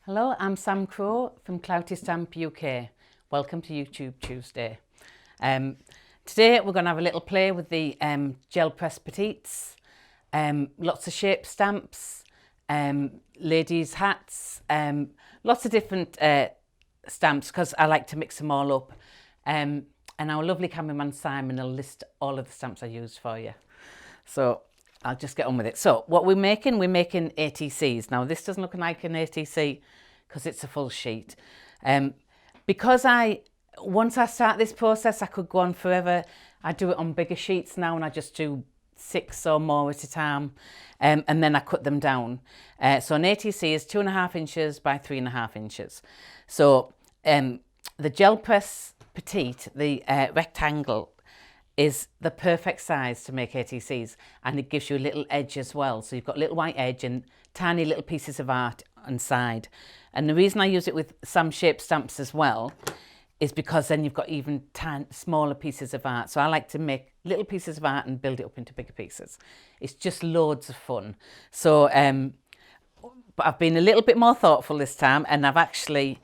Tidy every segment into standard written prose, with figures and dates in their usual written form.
Hello, I'm Sam Crow from Claritystamp UK. Welcome to YouTube Tuesday. Today we're going to have a little play with the Gel Press Petites. Lots of shape stamps, ladies' hats, lots of different stamps because I like to mix them all up. And our lovely cameraman Simon will list all of the stamps I used for you. So I'll just get on with it. So what we're making ATCs. Now this doesn't look like an ATC because it's a full sheet. Because once I start this process, I could go on forever. I do it on bigger sheets now and I just do 6 or more at a time, and then I cut them down. So an ATC is 2.5 inches by 3.5 inches. So the Gel Press Petite, the rectangle, is the perfect size to make ATCs, and it gives you a little edge as well. So you've got a little white edge and tiny little pieces of art inside. And the reason I use it with some shape stamps as well is because then you've got even smaller pieces of art. So I like to make little pieces of art and build it up into bigger pieces. It's just loads of fun. So but I've been a little bit more thoughtful this time, and I've actually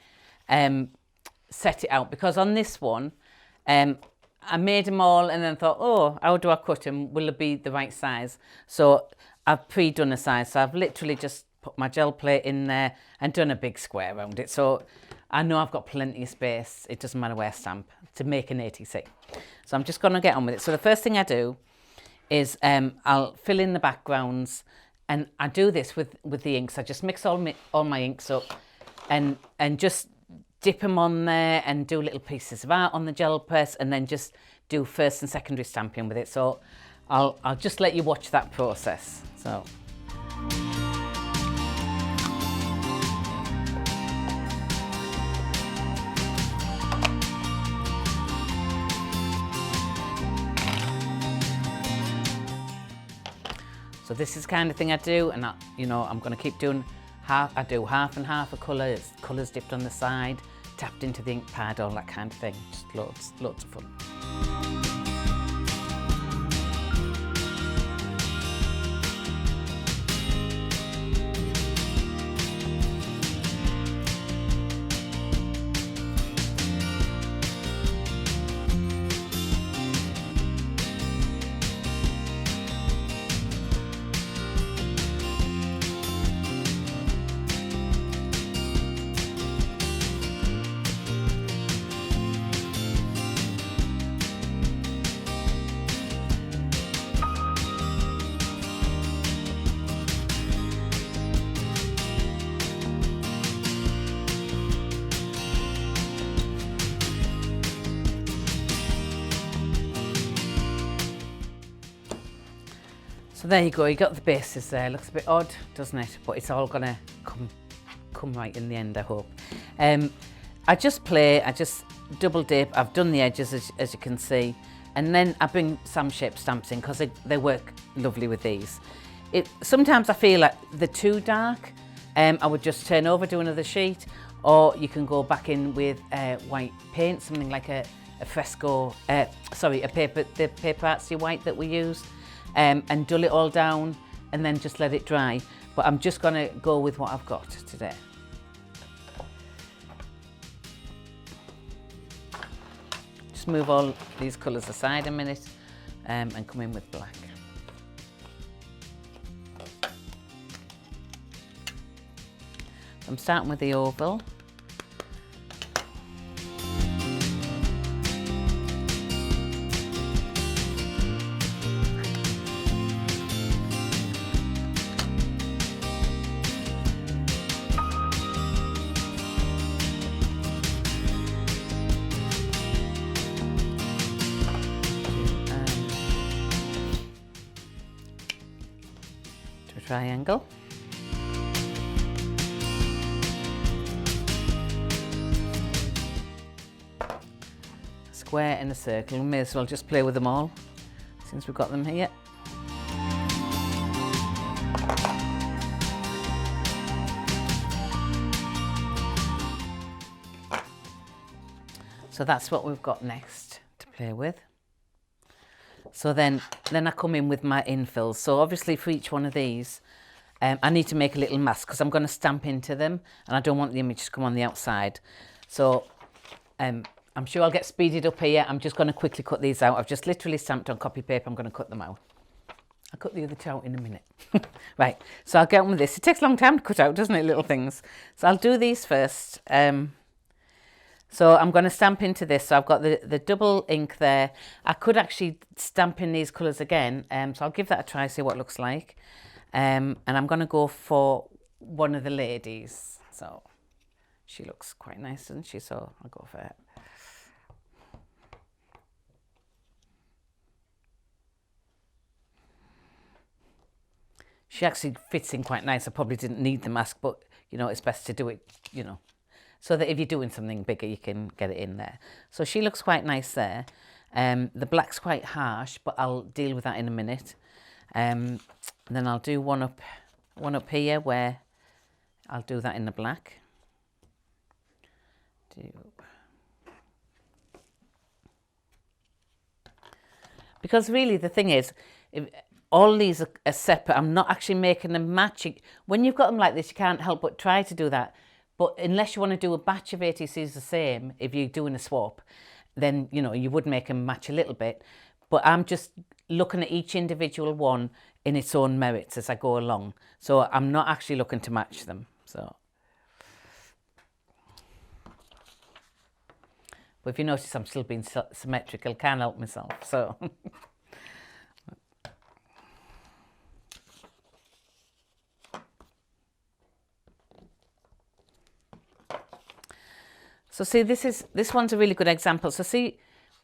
set it out, because on this one I made them all and then thought, oh, how do I cut them? Will it be the right size? So I've pre-done a size. So I've literally just put my gel plate in there and done a big square around it. So I know I've got plenty of space. It doesn't matter where I stamp to make an ATC. So I'm just going to get on with it. So the first thing I do is I'll fill in the backgrounds, and I do this with the inks. I just mix all my inks up and just dip them on there and do little pieces of art on the gel press, and then just do first and secondary stamping with it. So I'll just let you watch that process. So this is the kind of thing I do, and I'm going to keep doing I do half and half of colours dipped on the side, tapped into the ink pad, all that kind of thing. Just loads of fun. So there you go, you got the bases there. Looks a bit odd, doesn't it? But it's all gonna come right in the end, I hope. I just double dip. I've done the edges as you can see, and then I bring some shape stamps in because they work lovely with these. Sometimes I feel like they're too dark. I would just turn over, do another sheet, or you can go back in with white paint, something like a fresco, the paper artsy white that we use. And dull it all down and then just let it dry. But I'm just going to go with what I've got today. Just move all these colours aside a minute and come in with black. I'm starting with the oval. Triangle. Square and a circle. We may as well just play with them all since we've got them here. So that's what we've got next to play with. So then I come in with my infills. So obviously for each one of these, I need to make a little mask because I'm going to stamp into them and I don't want the image to come on the outside. So I'm sure I'll get speeded up here. I'm just going to quickly cut these out. I've just literally stamped on copy paper. I'm going to cut them out. I'll cut the other two out in a minute. Right, so I'll get on with this. It takes a long time to cut out, doesn't it, little things? So I'll do these first. So I'm going to stamp into this. So I've got the double ink there. I could actually stamp in these colours again. So I'll give that a try, see what it looks like. And I'm going to go for one of the ladies. So she looks quite nice, doesn't she? So I'll go for it. She actually fits in quite nice. I probably didn't need the mask, but, you know, it's best to do it, you know, so that if you're doing something bigger, you can get it in there. So she looks quite nice there. The black's quite harsh, but I'll deal with that in a minute. And then I'll do one up here where I'll do that in the black. Because really the thing is, all these are separate. I'm not actually making them match. When you've got them like this, you can't help but try to do that. But unless you want to do a batch of ATCs the same, if you're doing a swap, then, you know, you would make them match a little bit. But I'm just looking at each individual one in its own merits as I go along. So I'm not actually looking to match them. So, but if you notice, I'm still being symmetrical. Can't help myself. So. So see, this one's a really good example. So see,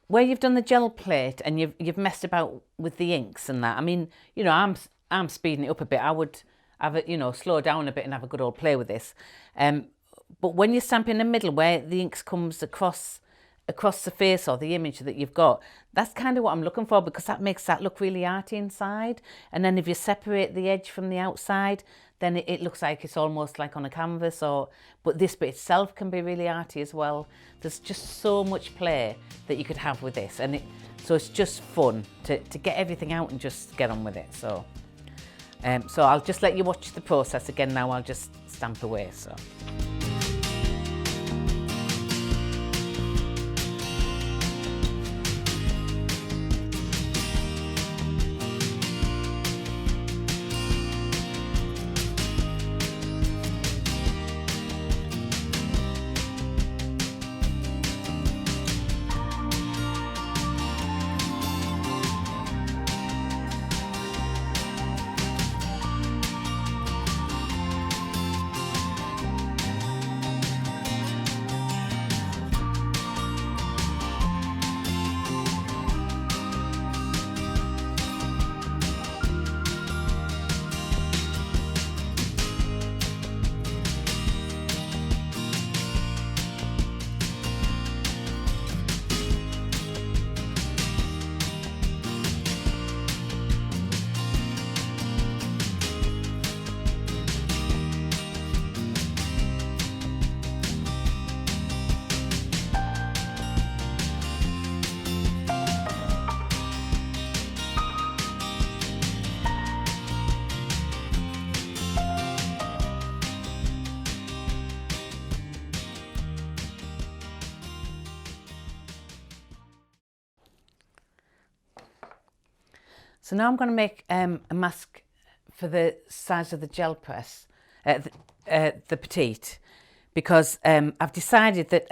where you've done the gel plate and you've messed about with the inks and that. I mean, you know, I'm speeding it up a bit. I would have it, you know, slow down a bit and have a good old play with this. But when you stamp in the middle where the inks comes across the face or the image that you've got, that's kind of what I'm looking for, because that makes that look really arty inside. And then if you separate the edge from the outside, then it looks like it's almost like on a canvas. But this bit itself can be really arty as well. There's just so much play that you could have with this, and so it's just fun to get everything out and just get on with it. So I'll just let you watch the process again now. I'll just stamp away. So. So now I'm going to make a mask for the size of the gel press, the petite, because I've decided that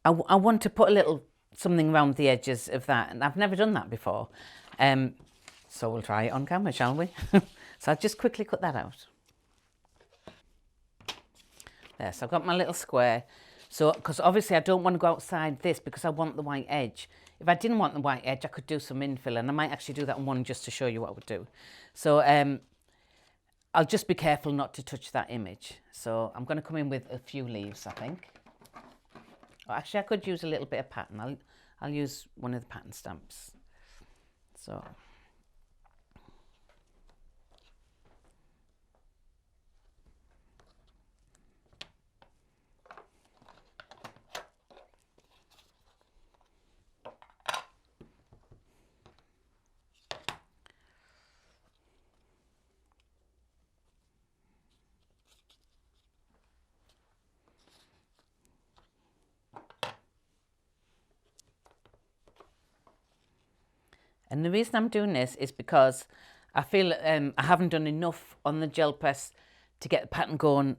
I want to put a little something around the edges of that, and I've never done that before. So we'll try it on camera, shall we? So I'll just quickly cut that out. There, so I've got my little square. So, because obviously I don't want to go outside this because I want the white edge. If I didn't want the white edge, I could do some infill, and I might actually do that on one just to show you what I would do. So I'll just be careful not to touch that image. So I'm going to come in with a few leaves, I think. Or actually, I could use a little bit of pattern. I'll use one of the pattern stamps. So. And the reason I'm doing this is because I feel I haven't done enough on the gel press to get the pattern going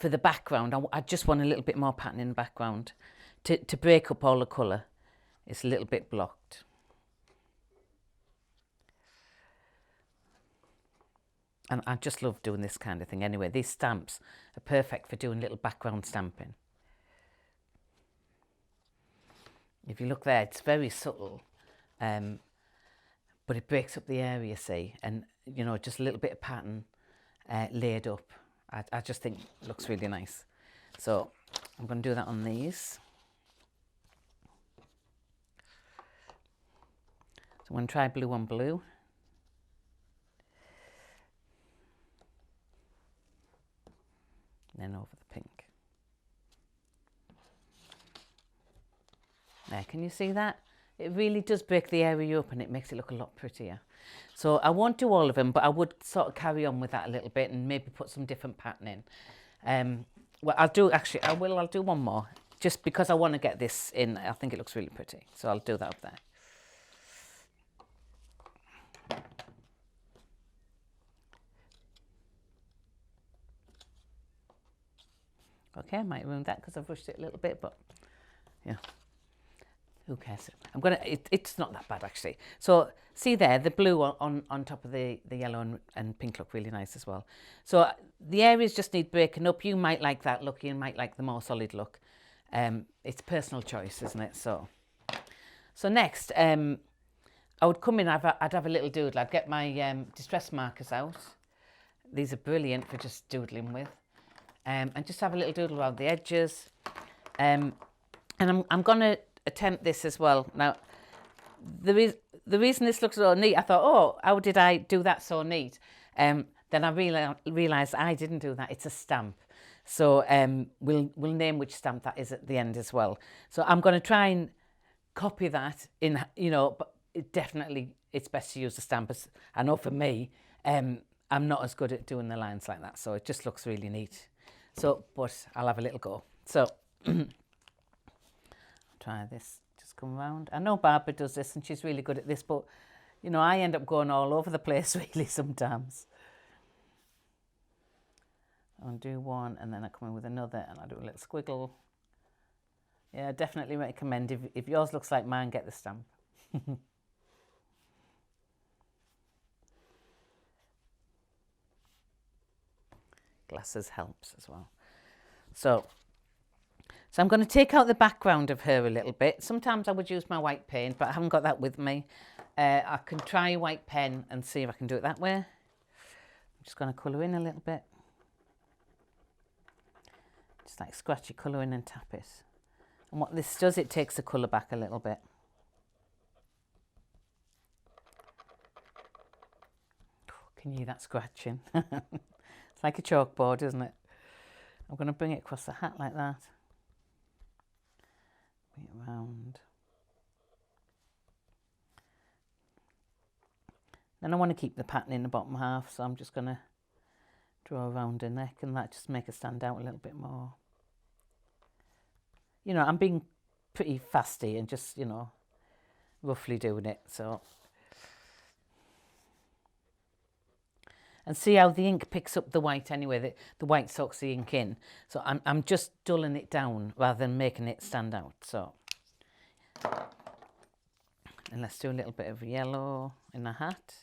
for the background. I just want a little bit more pattern in the background to break up all the colour. It's a little bit blocked. And I just love doing this kind of thing anyway. These stamps are perfect for doing little background stamping. If you look there, it's very subtle, but it breaks up the area, see, and, you know, just a little bit of pattern laid up. I just think it looks really nice. So I'm going to do that on these. So I'm going to try blue on blue. Then over the pink. There, can you see that? It really does break the area up and it makes it look a lot prettier. So I won't do all of them, but I would sort of carry on with that a little bit and maybe put some different pattern in. Well, I'll do one more, just because I want to get this in. I think it looks really pretty, so I'll do that up there. Okay, I might ruin that because I've rushed it a little bit, but yeah, who cares? It's not that bad actually. So see there, the blue on top of the yellow and pink look really nice as well. So the areas just need breaking up. You might like that look, you might like the more solid look. It's personal choice, isn't it? So next, I would come in, I'd have a little doodle. I'd get my distress markers out. These are brilliant for just doodling with. And just have a little doodle around the edges. And I'm going to attempt this as well. Now, the reason this looks so neat, I thought, oh, how did I do that so neat? Then I realised I didn't do that. It's a stamp. So we'll name which stamp that is at the end as well. So I'm going to try and copy that in, you know, but it's best to use the stamp. I know for me, I'm not as good at doing the lines like that. So it just looks really neat. So, but I'll have a little go. So, try this, just come around. I know Barbara does this and she's really good at this, but, you know, I end up going all over the place really sometimes. I'll do one and then I come in with another and I'll do a little squiggle. Yeah, definitely recommend, if yours looks like mine, get the stamp. Glasses helps as well. So I'm going to take out the background of her a little bit. Sometimes I would use my white paint, but I haven't got that with me. I can try a white pen and see if I can do it that way. I'm just going to colour in a little bit. Just like scratchy colour in and tap it. And what this does, it takes the colour back a little bit. Can you hear that scratching? It's like a chalkboard, isn't it? I'm going to bring it across the hat like that. Bring it around. Then I want to keep the pattern in the bottom half, so I'm just going to draw around her neck and that just make her stand out a little bit more. You know, I'm being pretty fasty and just, you know, roughly doing it, so. And see how the ink picks up the white anyway, the white soaks the ink in. So I'm just dulling it down rather than making it stand out. So, and let's do a little bit of yellow in the hat.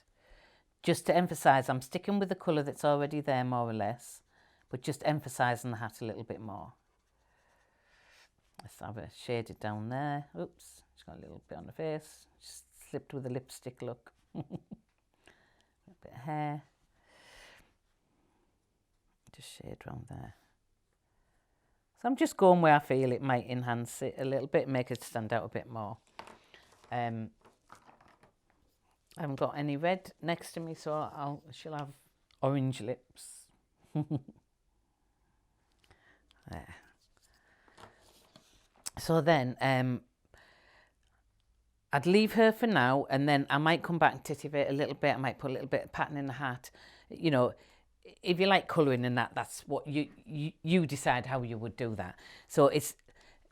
Just to emphasise, I'm sticking with the colour that's already there more or less, but just emphasising the hat a little bit more. Let's have it shaded down there. Oops, just got a little bit on the face. Just slipped with a lipstick look. A bit of hair. Just shade around there. So I'm just going where I feel it might enhance it a little bit, make it stand out a bit more. I haven't got any red next to me, so she'll have orange lips. There. So then I'd leave her for now, and then I might come back and titivate a little bit. I might put a little bit of pattern in the hat. You know, if you like colouring and that's what you decide how you would do that. So it's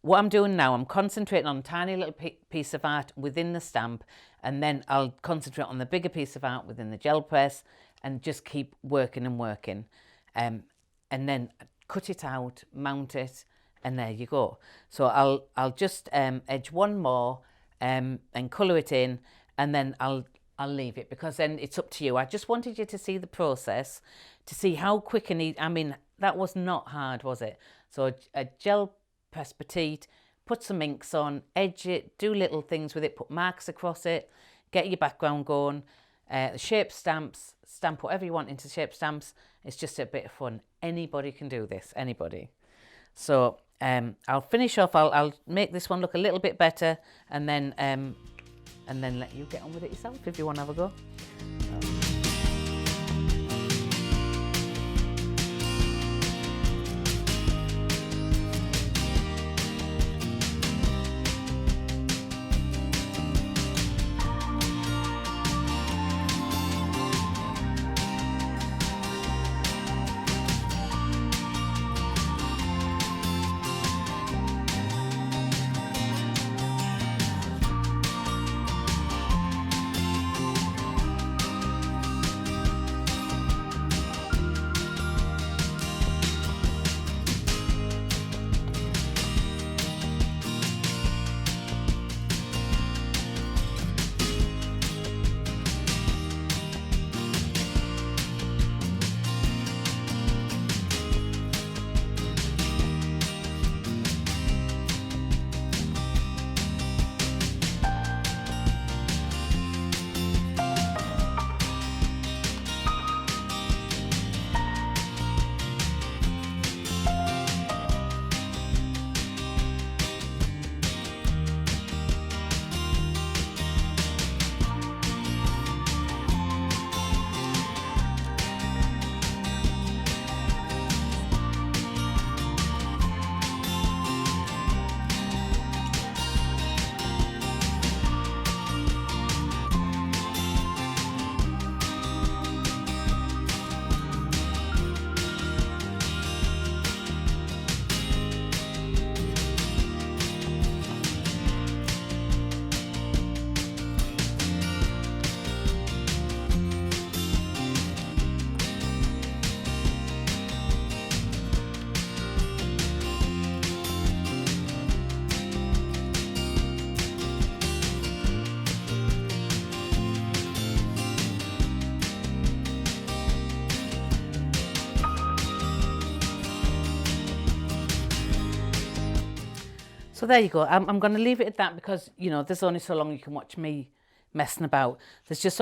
what I'm doing now. I'm concentrating on a tiny little piece of art within the stamp, and then I'll concentrate on the bigger piece of art within the gel press and just keep working and working, and then cut it out, mount it, and there you go. So I'll just edge one more and colour it in, and then I'll leave it, because then it's up to you. I just wanted you to see the process, to see how quick and easy. I mean, that was not hard, was it? So a gel press petite, put some inks on, edge it, do little things with it, put marks across it, get your background going, shape stamps, stamp whatever you want into shape stamps. It's just a bit of fun. Anybody can do this, anybody. So I'll finish off, I'll make this one look a little bit better, and then let you get on with it yourself if you want to have a go. So there you go. I'm going to leave it at that, because, you know, there's only so long you can watch me messing about. There's just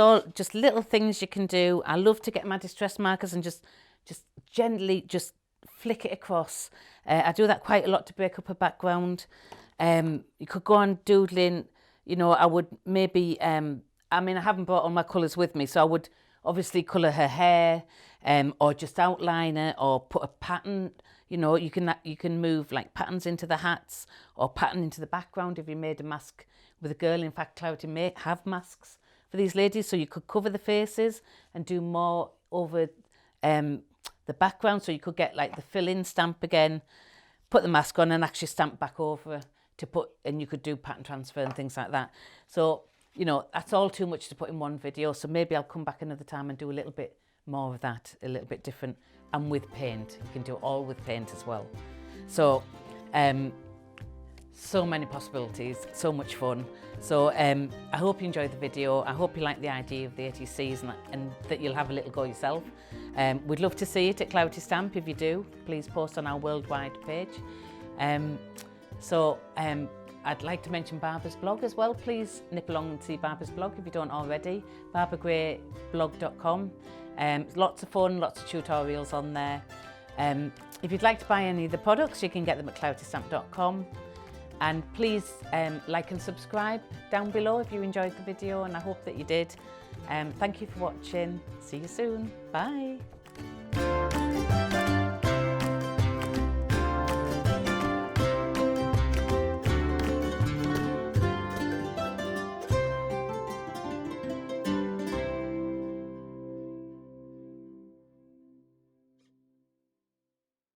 little things you can do. I love to get my distress markers and just gently just flick it across. I do that quite a lot to break up a background. You could go on doodling. You know, I would maybe, I mean, I haven't brought all my colours with me, so I would obviously colour her hair, or just outline it, or put a pattern. You know, you can move like patterns into the hats, or pattern into the background if you made a mask with a girl. In fact, Clarity may have masks for these ladies, so you could cover the faces and do more over the background. So you could get like the fill-in stamp again, put the mask on and actually stamp back over to put, and you could do pattern transfer and things like that. So, you know, that's all too much to put in one video. So maybe I'll come back another time and do a little bit more of that, a little bit different, and with paint. You can do it all with paint as well. So so many possibilities, so much fun. So I hope you enjoyed the video. I hope you like the idea of the ATCS, and that you'll have a little go yourself. We'd love to see it at Claritystamp. If you do, please post on our worldwide page. I'd like to mention Barbara's blog as well. Please nip along and see Barbara's blog if you don't already. barbaragrayblog.com. Lots of fun, lots of tutorials on there. If you'd like to buy any of the products, you can get them at claritystamp.com. And please like and subscribe down below if you enjoyed the video, and I hope that you did. Thank you for watching. See you soon. Bye.